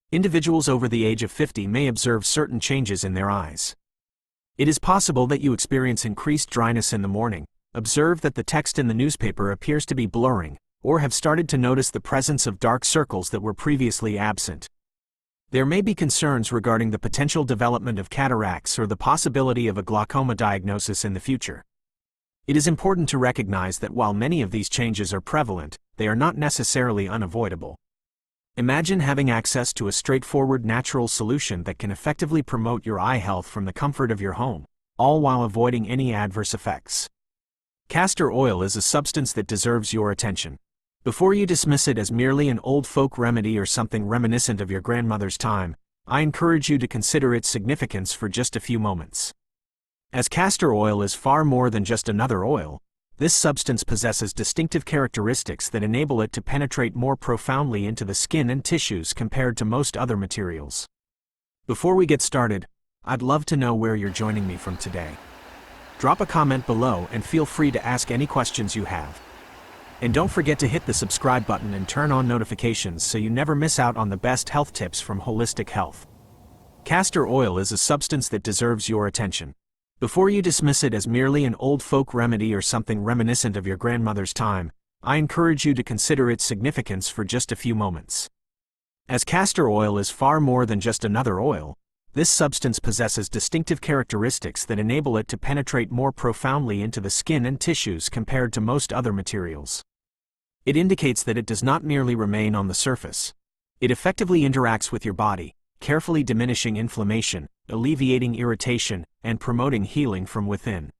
individuals over the age of 50 may observe certain changes in their eyes. It is possible that you experience increased dryness in the morning, observe that the text in the newspaper appears to be blurring, or have started to notice the presence of dark circles that were previously absent. There may be concerns regarding the potential development of cataracts or the possibility of a glaucoma diagnosis in the future. It is important to recognize that while many of these changes are prevalent, they are not necessarily unavoidable. Imagine having access to a straightforward natural solution that can effectively promote your eye health from the comfort of your home, all while avoiding any adverse effects. Castor oil is a substance that deserves your attention. Before you dismiss it as merely an old folk remedy or something reminiscent of your grandmother's time, I encourage you to consider its significance for just a few moments. As castor oil is far more than just another oil, this substance possesses distinctive characteristics that enable it to penetrate more profoundly into the skin and tissues compared to most other materials. Before we get started, I'd love to know where you're joining me from today. Drop a comment below and feel free to ask any questions you have. And don't forget to hit the subscribe button and turn on notifications so you never miss out on the best health tips from Holistic Health. Castor oil is a substance that deserves your attention. Before you dismiss it as merely an old folk remedy or something reminiscent of your grandmother's time, I encourage you to consider its significance for just a few moments. As castor oil is far more than just another oil, this substance possesses distinctive characteristics that enable it to penetrate more profoundly into the skin and tissues compared to most other materials. It indicates that it does not merely remain on the surface. It effectively interacts with your body, carefully diminishing inflammation, alleviating irritation, and promoting healing from within.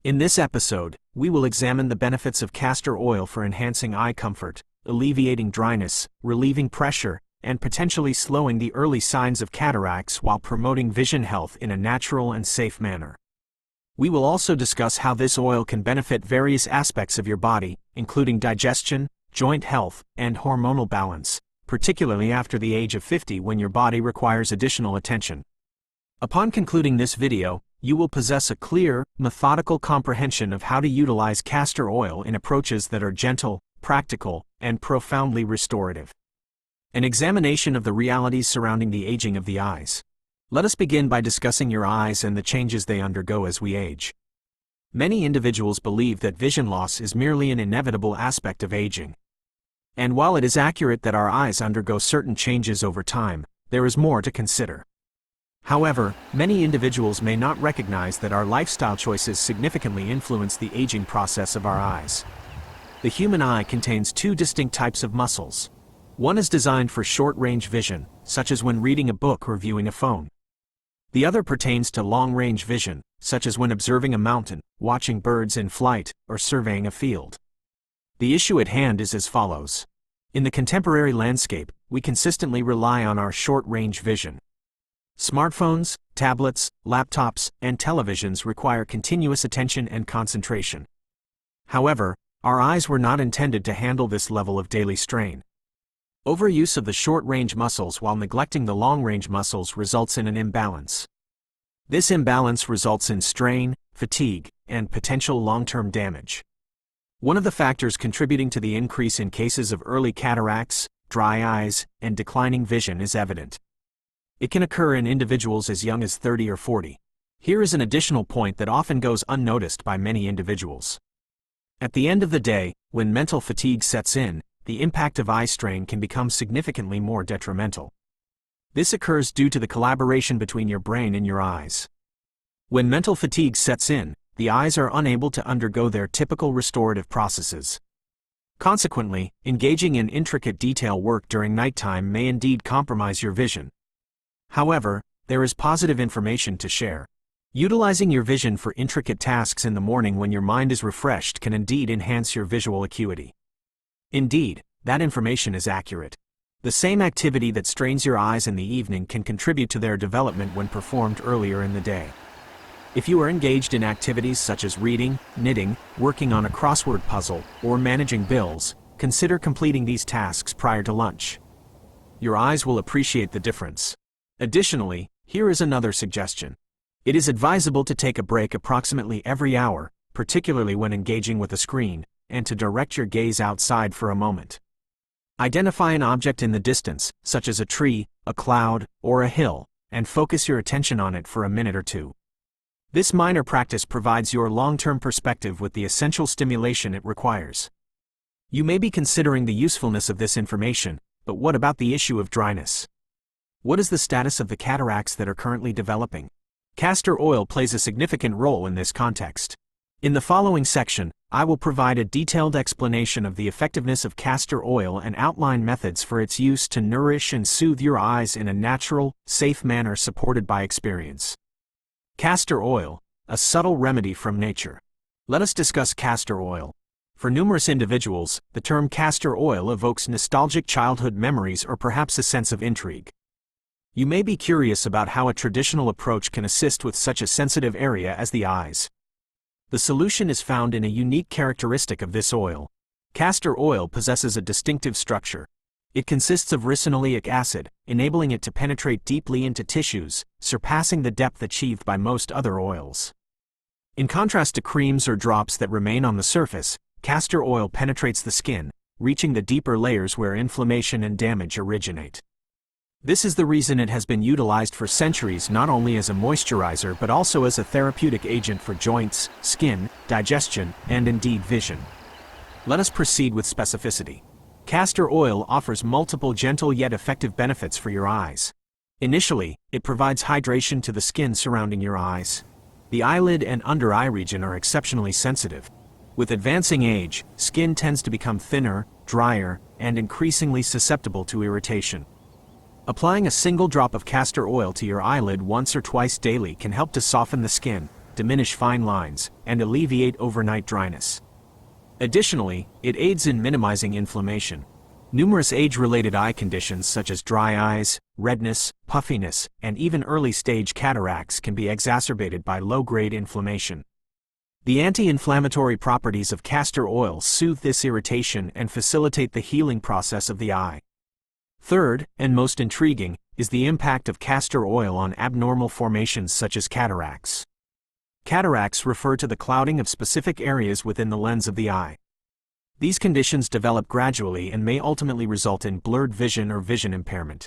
In this episode, we will examine the benefits of castor oil for enhancing eye comfort, alleviating dryness, relieving pressure, and potentially slowing the early signs of cataracts while promoting vision health in a natural and safe manner. We will also discuss how this oil can benefit various aspects of your body, including digestion, joint health, and hormonal balance, particularly after the age of 50 when your body requires additional attention. Upon concluding this video, you will possess a clear, methodical comprehension of how to utilize castor oil in approaches that are gentle, practical, and profoundly restorative. An examination of the realities surrounding the aging of the eyes. Let us begin by discussing your eyes and the changes they undergo as we age. Many individuals believe that vision loss is merely an inevitable aspect of aging. And while it is accurate that our eyes undergo certain changes over time, there is more to consider. However, many individuals may not recognize that our lifestyle choices significantly influence the aging process of our eyes. The human eye contains two distinct types of muscles. One is designed for short-range vision, such as when reading a book or viewing a phone. The other pertains to long-range vision, such as when observing a mountain, watching birds in flight, or surveying a field. The issue at hand is as follows. In the contemporary landscape, we consistently rely on our short-range vision. Smartphones, tablets, laptops, and televisions require continuous attention and concentration. However, our eyes were not intended to handle this level of daily strain. Overuse of the short-range muscles while neglecting the long-range muscles results in an imbalance. This imbalance results in strain, fatigue, and potential long-term damage. One of the factors contributing to the increase in cases of early cataracts, dry eyes, and declining vision is evident. It can occur in individuals as young as 30 or 40. Here is an additional point that often goes unnoticed by many individuals. At the end of the day, when mental fatigue sets in, the impact of eye strain can become significantly more detrimental. This occurs due to the collaboration between your brain and your eyes. When mental fatigue sets in, the eyes are unable to undergo their typical restorative processes. Consequently, engaging in intricate detail work during nighttime may indeed compromise your vision. However, there is positive information to share. Utilizing your vision for intricate tasks in the morning when your mind is refreshed can indeed enhance your visual acuity. Indeed, that information is accurate. The same activity that strains your eyes in the evening can contribute to their development when performed earlier in the day. If you are engaged in activities such as reading, knitting, working on a crossword puzzle, or managing bills, consider completing these tasks prior to lunch. Your eyes will appreciate the difference. Additionally, here is another suggestion. It is advisable to take a break approximately every hour, particularly when engaging with a screen, and to direct your gaze outside for a moment. Identify an object in the distance, such as a tree, a cloud, or a hill, and focus your attention on it for a minute or two. This minor practice provides your long-term perspective with the essential stimulation it requires. You may be considering the usefulness of this information, but what about the issue of dryness? What is the status of the cataracts that are currently developing? Castor oil plays a significant role in this context. In the following section, I will provide a detailed explanation of the effectiveness of castor oil and outline methods for its use to nourish and soothe your eyes in a natural, safe manner supported by experience. Castor oil, a subtle remedy from nature. Let us discuss castor oil. For numerous individuals, the term castor oil evokes nostalgic childhood memories or perhaps a sense of intrigue. You may be curious about how a traditional approach can assist with such a sensitive area as the eyes. The solution is found in a unique characteristic of this oil. Castor oil possesses a distinctive structure. It consists of ricinoleic acid, enabling it to penetrate deeply into tissues, surpassing the depth achieved by most other oils. In contrast to creams or drops that remain on the surface, castor oil penetrates the skin, reaching the deeper layers where inflammation and damage originate. This is the reason it has been utilized for centuries not only as a moisturizer but also as a therapeutic agent for joints, skin, digestion, and indeed vision. Let us proceed with specificity. Castor oil offers multiple gentle yet effective benefits for your eyes. Initially, it provides hydration to the skin surrounding your eyes. The eyelid and under eye region are exceptionally sensitive. With advancing age, skin tends to become thinner, drier, and increasingly susceptible to irritation. Applying a single drop of castor oil to your eyelid once or twice daily can help to soften the skin, diminish fine lines, and alleviate overnight dryness. Additionally, it aids in minimizing inflammation. Numerous age-related eye conditions such as dry eyes, redness, puffiness, and even early-stage cataracts can be exacerbated by low-grade inflammation. The anti-inflammatory properties of castor oil soothe this irritation and facilitate the healing process of the eye. Third, and most intriguing, is the impact of castor oil on abnormal formations such as cataracts. Cataracts refer to the clouding of specific areas within the lens of the eye. These conditions develop gradually and may ultimately result in blurred vision or vision impairment.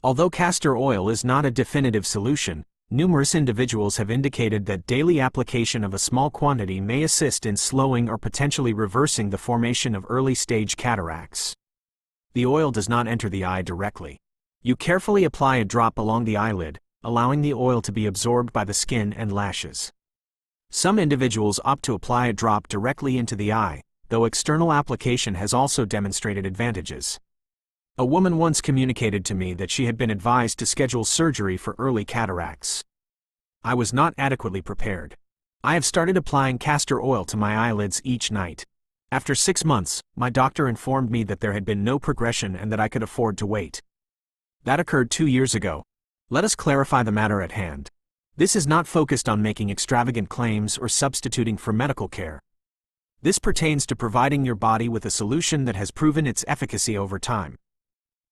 Although castor oil is not a definitive solution, numerous individuals have indicated that daily application of a small quantity may assist in slowing or potentially reversing the formation of early-stage cataracts. The oil does not enter the eye directly. You carefully apply a drop along the eyelid, allowing the oil to be absorbed by the skin and lashes. Some individuals opt to apply a drop directly into the eye, though external application has also demonstrated advantages. A woman once communicated to me that she had been advised to schedule surgery for early cataracts. I was not adequately prepared. I have started applying castor oil to my eyelids each night. After 6 months, my doctor informed me that there had been no progression and that I could afford to wait. That occurred 2 years ago. Let us clarify the matter at hand. This is not focused on making extravagant claims or substituting for medical care. This pertains to providing your body with a solution that has proven its efficacy over time.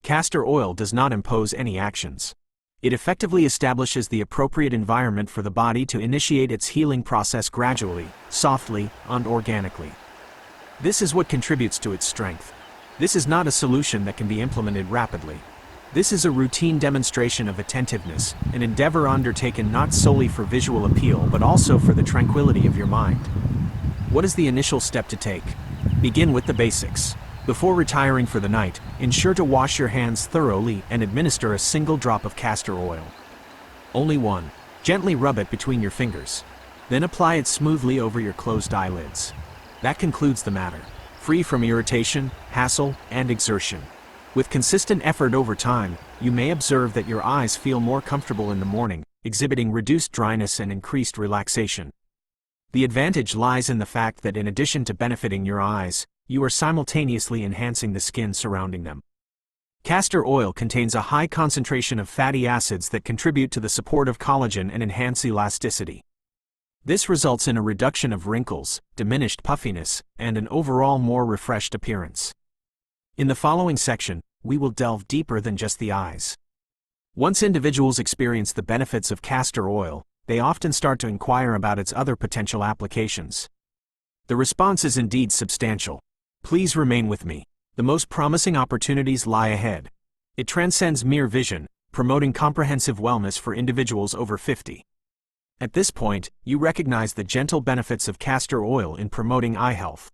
Castor oil does not impose any actions. It effectively establishes the appropriate environment for the body to initiate its healing process gradually, softly, and organically. This is what contributes to its strength. This is not a solution that can be implemented rapidly. This is a routine demonstration of attentiveness, an endeavor undertaken not solely for visual appeal but also for the tranquility of your mind. What is the initial step to take? Begin with the basics. Before retiring for the night, ensure to wash your hands thoroughly and administer a single drop of castor oil. Only one. Gently rub it between your fingers. Then apply it smoothly over your closed eyelids. That concludes the matter. Free from irritation, hassle, and exertion. With consistent effort over time, you may observe that your eyes feel more comfortable in the morning, exhibiting reduced dryness and increased relaxation. The advantage lies in the fact that in addition to benefiting your eyes, you are simultaneously enhancing the skin surrounding them. Castor oil contains a high concentration of fatty acids that contribute to the support of collagen and enhance elasticity. This results in a reduction of wrinkles, diminished puffiness, and an overall more refreshed appearance. In the following section, we will delve deeper than just the eyes. Once individuals experience the benefits of castor oil, they often start to inquire about its other potential applications. The response is indeed substantial. Please remain with me. The most promising opportunities lie ahead. It transcends mere vision, promoting comprehensive wellness for individuals over 50. At this point, you recognize the gentle benefits of castor oil in promoting eye health.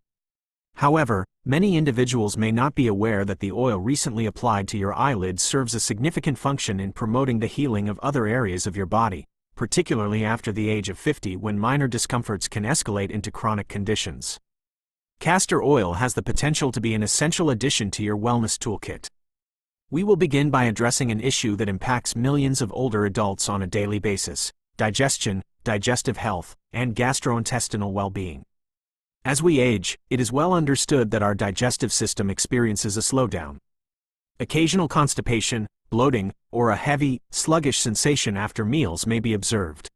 However, many individuals may not be aware that the oil recently applied to your eyelids serves a significant function in promoting the healing of other areas of your body, particularly after the age of 50 when minor discomforts can escalate into chronic conditions. Castor oil has the potential to be an essential addition to your wellness toolkit. We will begin by addressing an issue that impacts millions of older adults on a daily basis: digestion, digestive health, and gastrointestinal well-being. As we age, it is well understood that our digestive system experiences a slowdown. Occasional constipation, bloating, or a heavy, sluggish sensation after meals may be observed.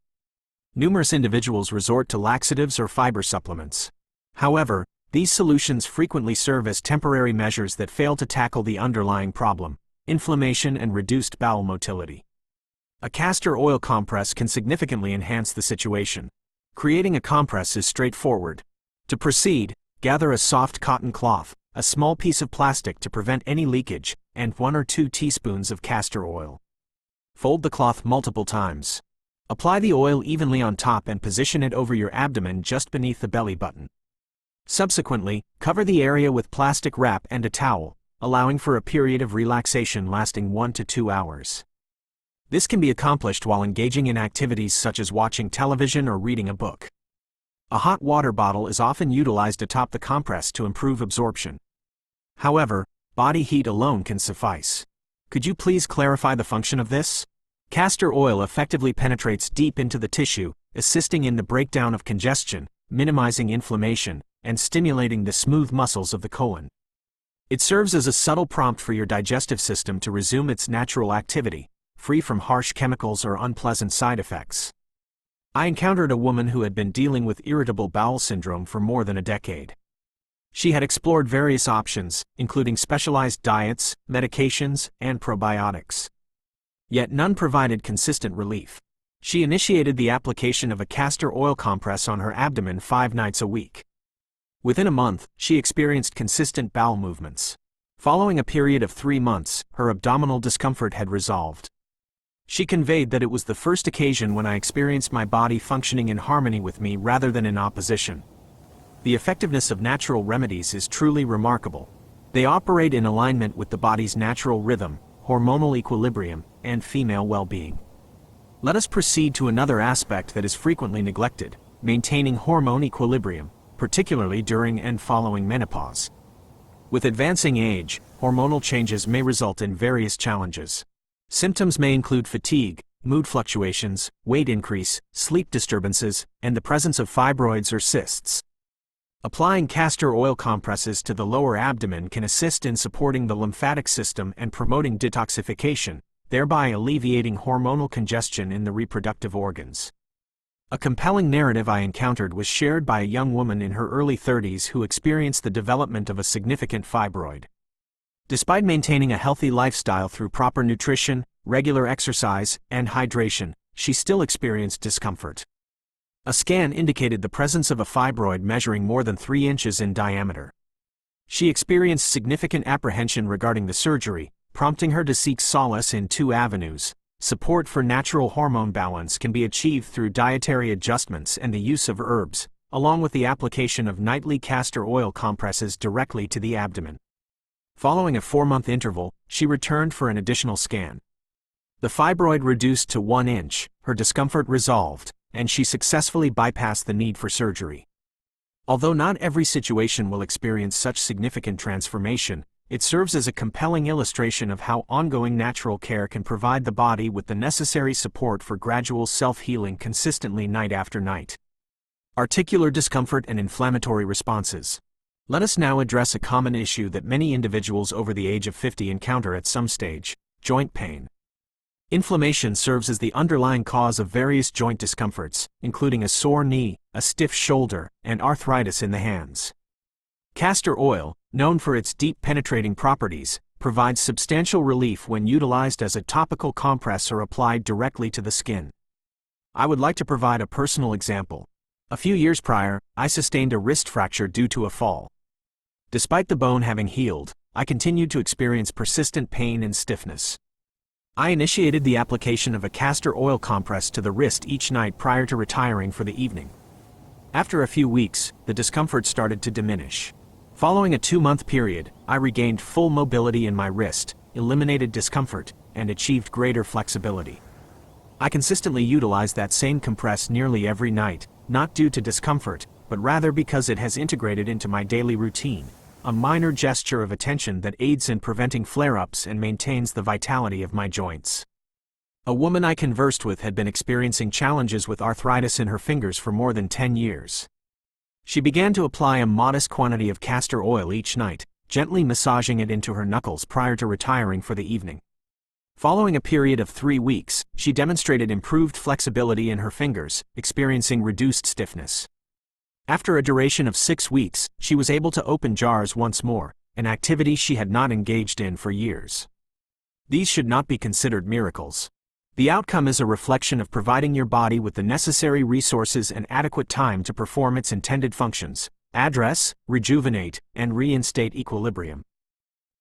Numerous individuals resort to laxatives or fiber supplements. However, these solutions frequently serve as temporary measures that fail to tackle the underlying problem: inflammation and reduced bowel motility. A castor oil compress can significantly enhance the situation. Creating a compress is straightforward. To proceed, gather a soft cotton cloth, a small piece of plastic to prevent any leakage, and 1 or 2 teaspoons of castor oil. Fold the cloth multiple times. Apply the oil evenly on top and position it over your abdomen just beneath the belly button. Subsequently, cover the area with plastic wrap and a towel, allowing for a period of relaxation lasting 1 to 2 hours. This can be accomplished while engaging in activities such as watching television or reading a book. A hot water bottle is often utilized atop the compress to improve absorption. However, body heat alone can suffice. Could you please clarify the function of this? Castor oil effectively penetrates deep into the tissue, assisting in the breakdown of congestion, minimizing inflammation, and stimulating the smooth muscles of the colon. It serves as a subtle prompt for your digestive system to resume its natural activity, free from harsh chemicals or unpleasant side effects. I encountered a woman who had been dealing with irritable bowel syndrome for more than a decade. She had explored various options, including specialized diets, medications, and probiotics. Yet none provided consistent relief. She initiated the application of a castor oil compress on her abdomen 5 nights a week. Within a month, she experienced consistent bowel movements. Following a period of 3 months, her abdominal discomfort had resolved. She conveyed that it was the first occasion when I experienced my body functioning in harmony with me rather than in opposition. The effectiveness of natural remedies is truly remarkable. They operate in alignment with the body's natural rhythm, hormonal equilibrium, and female well-being. Let us proceed to another aspect that is frequently neglected: maintaining hormone equilibrium, particularly during and following menopause. With advancing age, hormonal changes may result in various challenges. Symptoms may include fatigue, mood fluctuations, weight increase, sleep disturbances, and the presence of fibroids or cysts. Applying castor oil compresses to the lower abdomen can assist in supporting the lymphatic system and promoting detoxification, thereby alleviating hormonal congestion in the reproductive organs. A compelling narrative I encountered was shared by a young woman in her early 30s who experienced the development of a significant fibroid. Despite maintaining a healthy lifestyle through proper nutrition, regular exercise, and hydration, she still experienced discomfort. A scan indicated the presence of a fibroid measuring more than 3 inches in diameter. She experienced significant apprehension regarding the surgery, prompting her to seek solace in 2 avenues. Support for natural hormone balance can be achieved through dietary adjustments and the use of herbs, along with the application of nightly castor oil compresses directly to the abdomen. Following a 4-month interval, she returned for an additional scan. The fibroid reduced to 1 inch, her discomfort resolved, and she successfully bypassed the need for surgery. Although not every situation will experience such significant transformation, it serves as a compelling illustration of how ongoing natural care can provide the body with the necessary support for gradual self-healing consistently night after night. Articular discomfort and inflammatory responses. Let us now address a common issue that many individuals over the age of 50 encounter at some stage: joint pain. Inflammation serves as the underlying cause of various joint discomforts, including a sore knee, a stiff shoulder, and arthritis in the hands. Castor oil, known for its deep penetrating properties, provides substantial relief when utilized as a topical compress or applied directly to the skin. I would like to provide a personal example. A few years prior, I sustained a wrist fracture due to a fall. Despite the bone having healed, I continued to experience persistent pain and stiffness. I initiated the application of a castor oil compress to the wrist each night prior to retiring for the evening. After a few weeks, the discomfort started to diminish. Following a 2-month period, I regained full mobility in my wrist, eliminated discomfort, and achieved greater flexibility. I consistently utilized that same compress nearly every night, not due to discomfort, but rather because it has integrated into my daily routine, a minor gesture of attention that aids in preventing flare-ups and maintains the vitality of my joints. A woman I conversed with had been experiencing challenges with arthritis in her fingers for more than 10 years. She began to apply a modest quantity of castor oil each night, gently massaging it into her knuckles prior to retiring for the evening. Following a period of 3 weeks, she demonstrated improved flexibility in her fingers, experiencing reduced stiffness. After a duration of 6 weeks, she was able to open jars once more, an activity she had not engaged in for years. These should not be considered miracles. The outcome is a reflection of providing your body with the necessary resources and adequate time to perform its intended functions: address, rejuvenate, and reinstate equilibrium.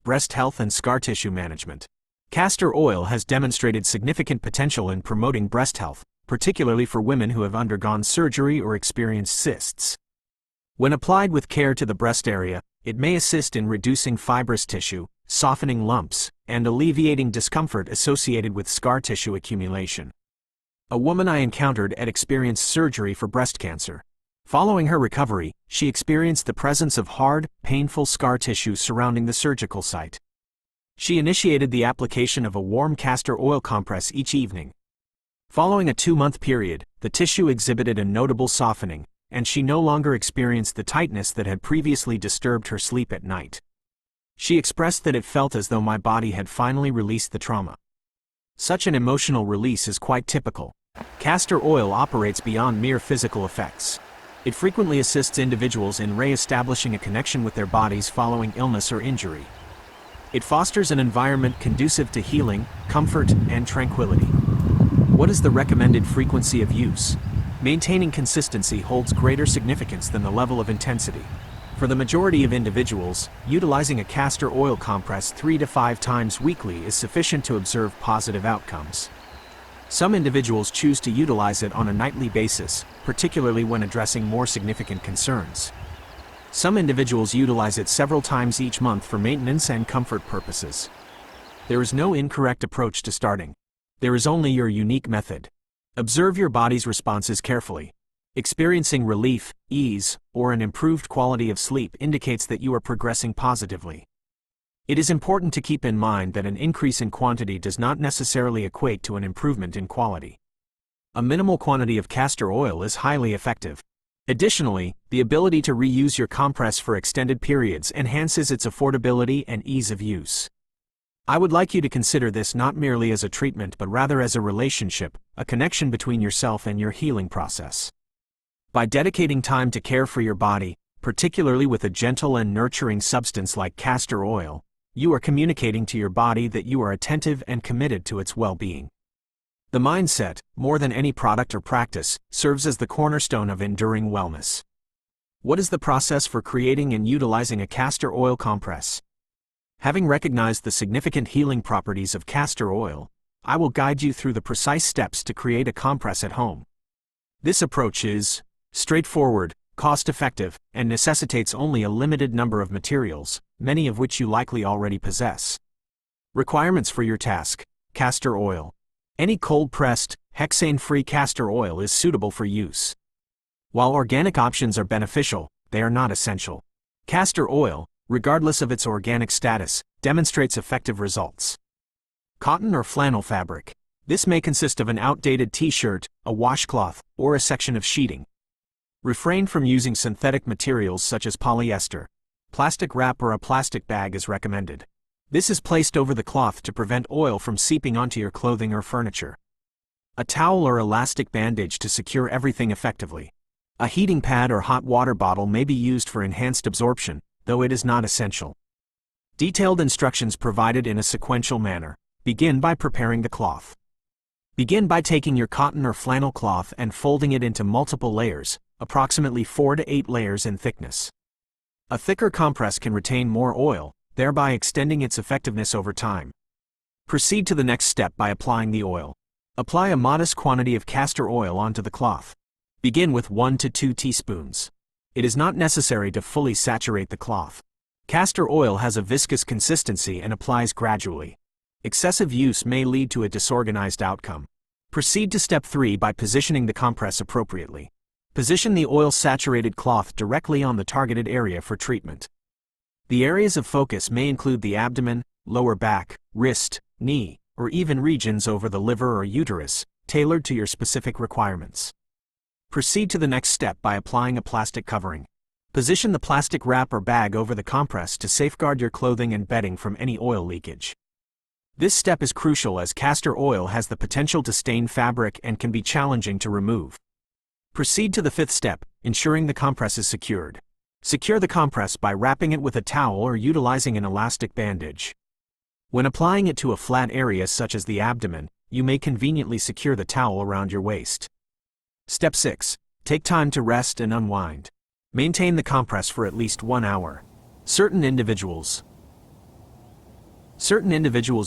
Breast health and scar tissue management. Castor oil has demonstrated significant potential in promoting breast health, particularly for women who have undergone surgery or experienced cysts. When applied with care to the breast area, it may assist in reducing fibrous tissue, softening lumps, and alleviating discomfort associated with scar tissue accumulation. A woman I encountered had experienced surgery for breast cancer. Following her recovery, she experienced the presence of hard, painful scar tissue surrounding the surgical site. She initiated the application of a warm castor oil compress each evening. Following a 2-month period, the tissue exhibited a notable softening, and she no longer experienced the tightness that had previously disturbed her sleep at night. She expressed that it felt as though my body had finally released the trauma. Such an emotional release is quite typical. Castor oil operates beyond mere physical effects. It frequently assists individuals in re-establishing a connection with their bodies following illness or injury. It fosters an environment conducive to healing, comfort, and tranquility. What is the recommended frequency of use? Maintaining consistency holds greater significance than the level of intensity. For the majority of individuals, utilizing a castor oil compress 3 to 5 times weekly is sufficient to observe positive outcomes. Some individuals choose to utilize it on a nightly basis, particularly when addressing more significant concerns. Some individuals utilize it several times each month for maintenance and comfort purposes. There is no incorrect approach to starting. There is only your unique method. Observe your body's responses carefully. Experiencing relief, ease, or an improved quality of sleep indicates that you are progressing positively. It is important to keep in mind that an increase in quantity does not necessarily equate to an improvement in quality. A minimal quantity of castor oil is highly effective. Additionally, the ability to reuse your compress for extended periods enhances its affordability and ease of use. I would like you to consider this not merely as a treatment but rather as a relationship, a connection between yourself and your healing process. By dedicating time to care for your body, particularly with a gentle and nurturing substance like castor oil, you are communicating to your body that you are attentive and committed to its well-being. The mindset, more than any product or practice, serves as the cornerstone of enduring wellness. What is the process for creating and utilizing a castor oil compress? Having recognized the significant healing properties of castor oil, I will guide you through the precise steps to create a compress at home. This approach is straightforward, cost-effective, and necessitates only a limited number of materials, many of which you likely already possess. Requirements for your task: castor oil. Any cold-pressed, hexane-free castor oil is suitable for use. While organic options are beneficial, they are not essential. Castor oil, regardless of its organic status, demonstrates effective results. Cotton or flannel fabric. This may consist of an outdated t-shirt, a washcloth, or a section of sheeting. Refrain from using synthetic materials such as polyester. Plastic wrap or a plastic bag is recommended. This is placed over the cloth to prevent oil from seeping onto your clothing or furniture. A towel or elastic bandage to secure everything effectively. A heating pad or hot water bottle may be used for enhanced absorption, though it is not essential. Detailed instructions provided in a sequential manner. Begin by preparing the cloth. Begin by taking your cotton or flannel cloth and folding it into multiple layers, approximately 4 to 8 layers in thickness. A thicker compress can retain more oil, thereby extending its effectiveness over time. Proceed to the next step by applying the oil. Apply a modest quantity of castor oil onto the cloth. Begin with 1 to 2 teaspoons. It is not necessary to fully saturate the cloth. Castor oil has a viscous consistency and applies gradually. Excessive use may lead to a disorganized outcome. Proceed to step 3 by positioning the compress appropriately. Position the oil-saturated cloth directly on the targeted area for treatment. The areas of focus may include the abdomen, lower back, wrist, knee, or even regions over the liver or uterus, tailored to your specific requirements. Proceed to the next step by applying a plastic covering. Position the plastic wrap or bag over the compress to safeguard your clothing and bedding from any oil leakage. This step is crucial as castor oil has the potential to stain fabric and can be challenging to remove. Proceed to the 5th step, ensuring the compress is secured. Secure the compress by wrapping it with a towel or utilizing an elastic bandage. When applying it to a flat area such as the abdomen, you may conveniently secure the towel around your waist. Step 6. Take time to rest and unwind. Maintain the compress for at least 1 hour. Certain individuals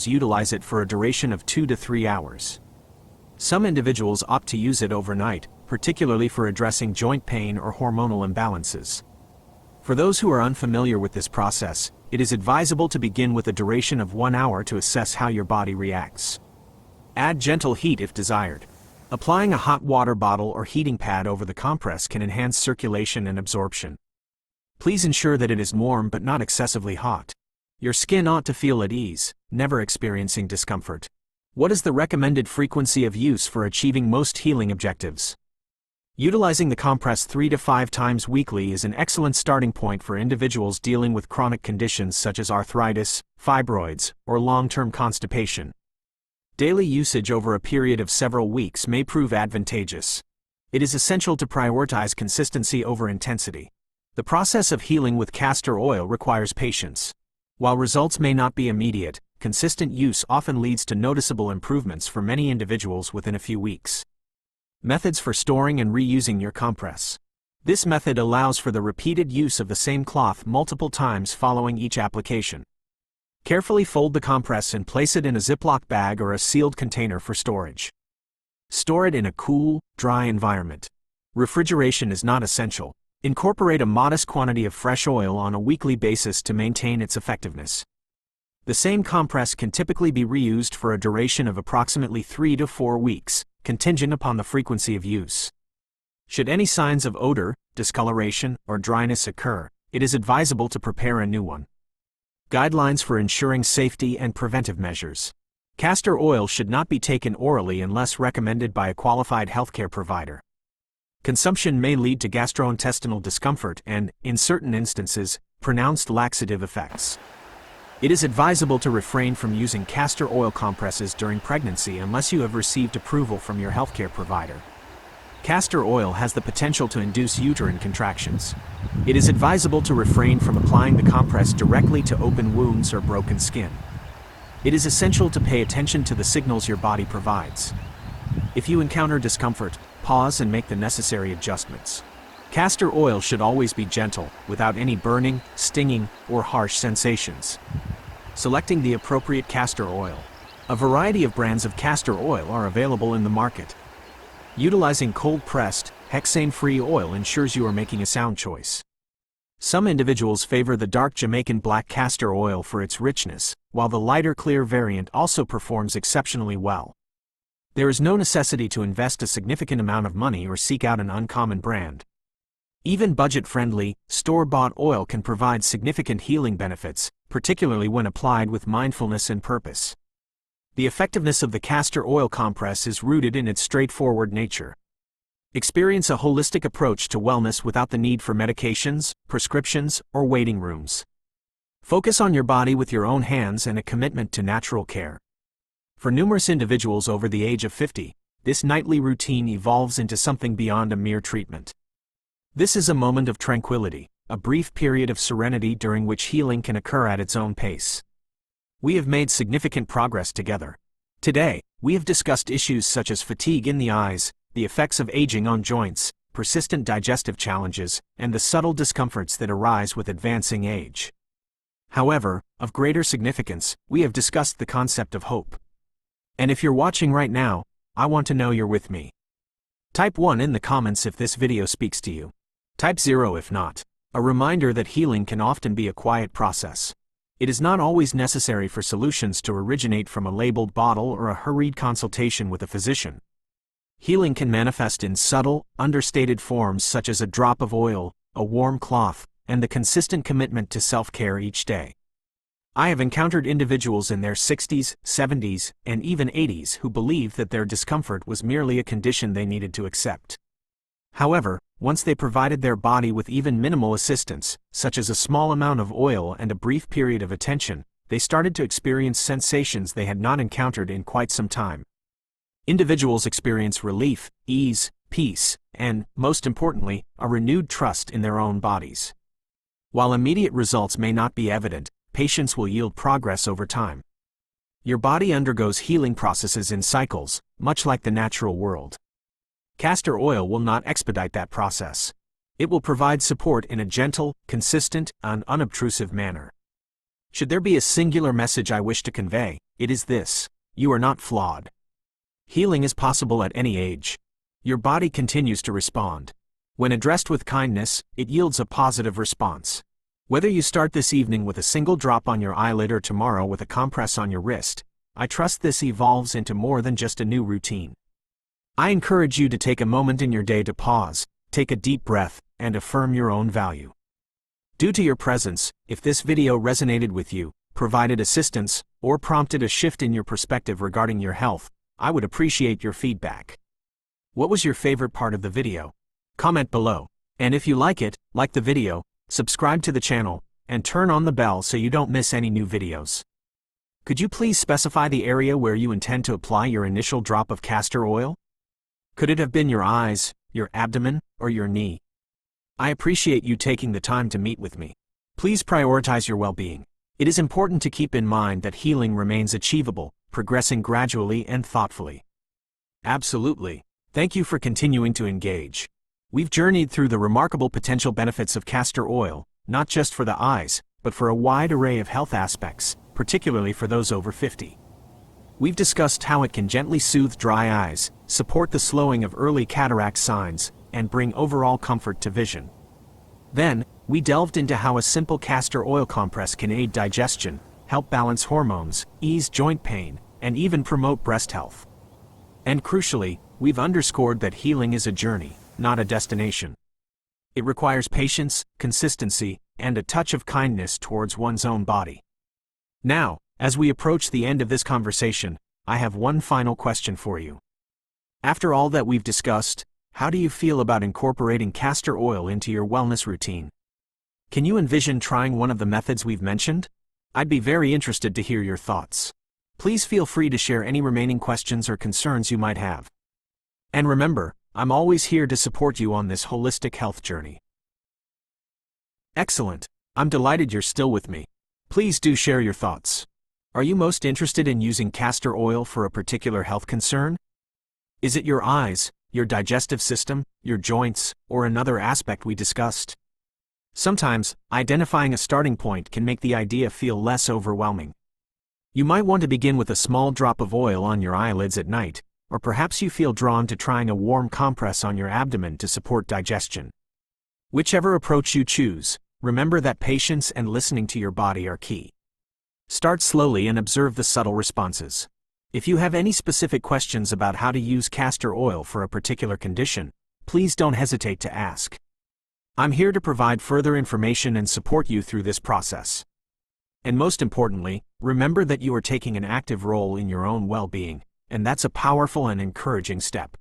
utilize it for a duration of 2 to 3 hours. Some individuals opt to use it overnight, particularly for addressing joint pain or hormonal imbalances. For those who are unfamiliar with this process, it is advisable to begin with a duration of 1 hour to assess how your body reacts. Add gentle heat if desired. Applying a hot water bottle or heating pad over the compress can enhance circulation and absorption. Please ensure that it is warm but not excessively hot. Your skin ought to feel at ease, never experiencing discomfort. What is the recommended frequency of use for achieving most healing objectives? Utilizing the compress 3 to 5 times weekly is an excellent starting point for individuals dealing with chronic conditions such as arthritis, fibroids, or long-term constipation. Daily usage over a period of several weeks may prove advantageous. It is essential to prioritize consistency over intensity. The process of healing with castor oil requires patience. While results may not be immediate, consistent use often leads to noticeable improvements for many individuals within a few weeks. Methods for storing and reusing your compress. This method allows for the repeated use of the same cloth multiple times following each application. Carefully fold the compress and place it in a Ziploc bag or a sealed container for storage. Store it in a cool, dry environment. Refrigeration is not essential. Incorporate a modest quantity of fresh oil on a weekly basis to maintain its effectiveness. The same compress can typically be reused for a duration of approximately 3 to 4 weeks, contingent upon the frequency of use. Should any signs of odor, discoloration, or dryness occur, it is advisable to prepare a new one. Guidelines for ensuring safety and preventive measures. Castor oil should not be taken orally unless recommended by a qualified healthcare provider. Consumption may lead to gastrointestinal discomfort and, in certain instances, pronounced laxative effects. It is advisable to refrain from using castor oil compresses during pregnancy unless you have received approval from your healthcare provider. Castor oil has the potential to induce uterine contractions. It is advisable to refrain from applying the compress directly to open wounds or broken skin. It is essential to pay attention to the signals your body provides. If you encounter discomfort, pause and make the necessary adjustments. Castor oil should always be gentle, without any burning, stinging, or harsh sensations. Selecting the appropriate castor oil. A variety of brands of castor oil are available in the market. Utilizing cold-pressed, hexane-free oil ensures you are making a sound choice. Some individuals favor the dark Jamaican black castor oil for its richness, while the lighter clear variant also performs exceptionally well. There is no necessity to invest a significant amount of money or seek out an uncommon brand. Even budget-friendly, store-bought oil can provide significant healing benefits, particularly when applied with mindfulness and purpose. The effectiveness of the castor oil compress is rooted in its straightforward nature. Experience a holistic approach to wellness without the need for medications, prescriptions, or waiting rooms. Focus on your body with your own hands and a commitment to natural care. For numerous individuals over the age of 50, this nightly routine evolves into something beyond a mere treatment. This is a moment of tranquility, a brief period of serenity during which healing can occur at its own pace. We have made significant progress together. Today, we have discussed issues such as fatigue in the eyes, the effects of aging on joints, persistent digestive challenges, and the subtle discomforts that arise with advancing age. However, of greater significance, we have discussed the concept of hope. And if you're watching right now, I want to know you're with me. Type 1 in the comments if this video speaks to you. Type 0 if not. A reminder that healing can often be a quiet process. It is not always necessary for solutions to originate from a labeled bottle or a hurried consultation with a physician. Healing can manifest in subtle, understated forms such as a drop of oil, a warm cloth, and the consistent commitment to self-care each day. I have encountered individuals in their 60s, 70s, and even 80s who believed that their discomfort was merely a condition they needed to accept. However, once they provided their body with even minimal assistance, such as a small amount of oil and a brief period of attention, they started to experience sensations they had not encountered in quite some time. Individuals experience relief, ease, peace, and, most importantly, a renewed trust in their own bodies. While immediate results may not be evident, patience will yield progress over time. Your body undergoes healing processes in cycles, much like the natural world. Castor oil will not expedite that process. It will provide support in a gentle, consistent, and unobtrusive manner. Should there be a singular message I wish to convey, it is this: you are not flawed. Healing is possible at any age. Your body continues to respond. When addressed with kindness, it yields a positive response. Whether you start this evening with a single drop on your eyelid or tomorrow with a compress on your wrist, I trust this evolves into more than just a new routine. I encourage you to take a moment in your day to pause, take a deep breath, and affirm your own value. Due to your presence, if this video resonated with you, provided assistance, or prompted a shift in your perspective regarding your health, I would appreciate your feedback. What was your favorite part of the video? Comment below. And if you like the video, subscribe to the channel, and turn on the bell so you don't miss any new videos. Could you please specify the area where you intend to apply your initial drop of castor oil? Could it have been your eyes, your abdomen, or your knee? I appreciate you taking the time to meet with me. Please prioritize your well-being. It is important to keep in mind that healing remains achievable, progressing gradually and thoughtfully. Absolutely. Thank you for continuing to engage. We've journeyed through the remarkable potential benefits of castor oil, not just for the eyes, but for a wide array of health aspects, particularly for those over 50. We've discussed how it can gently soothe dry eyes, support the slowing of early cataract signs, and bring overall comfort to vision. Then, we delved into how a simple castor oil compress can aid digestion, help balance hormones, ease joint pain, and even promote breast health. And crucially, we've underscored that healing is a journey, not a destination. It requires patience, consistency, and a touch of kindness towards one's own body. Now, as we approach the end of this conversation, I have one final question for you. After all that we've discussed, how do you feel about incorporating castor oil into your wellness routine? Can you envision trying one of the methods we've mentioned? I'd be very interested to hear your thoughts. Please feel free to share any remaining questions or concerns you might have. And remember, I'm always here to support you on this holistic health journey. Excellent. I'm delighted you're still with me. Please do share your thoughts. Are you most interested in using castor oil for a particular health concern? Is it your eyes, your digestive system, your joints, or another aspect we discussed? Sometimes, identifying a starting point can make the idea feel less overwhelming. You might want to begin with a small drop of oil on your eyelids at night, or perhaps you feel drawn to trying a warm compress on your abdomen to support digestion. Whichever approach you choose, remember that patience and listening to your body are key. Start slowly and observe the subtle responses. If you have any specific questions about how to use castor oil for a particular condition, please don't hesitate to ask. I'm here to provide further information and support you through this process. And most importantly, remember that you are taking an active role in your own well-being, and that's a powerful and encouraging step.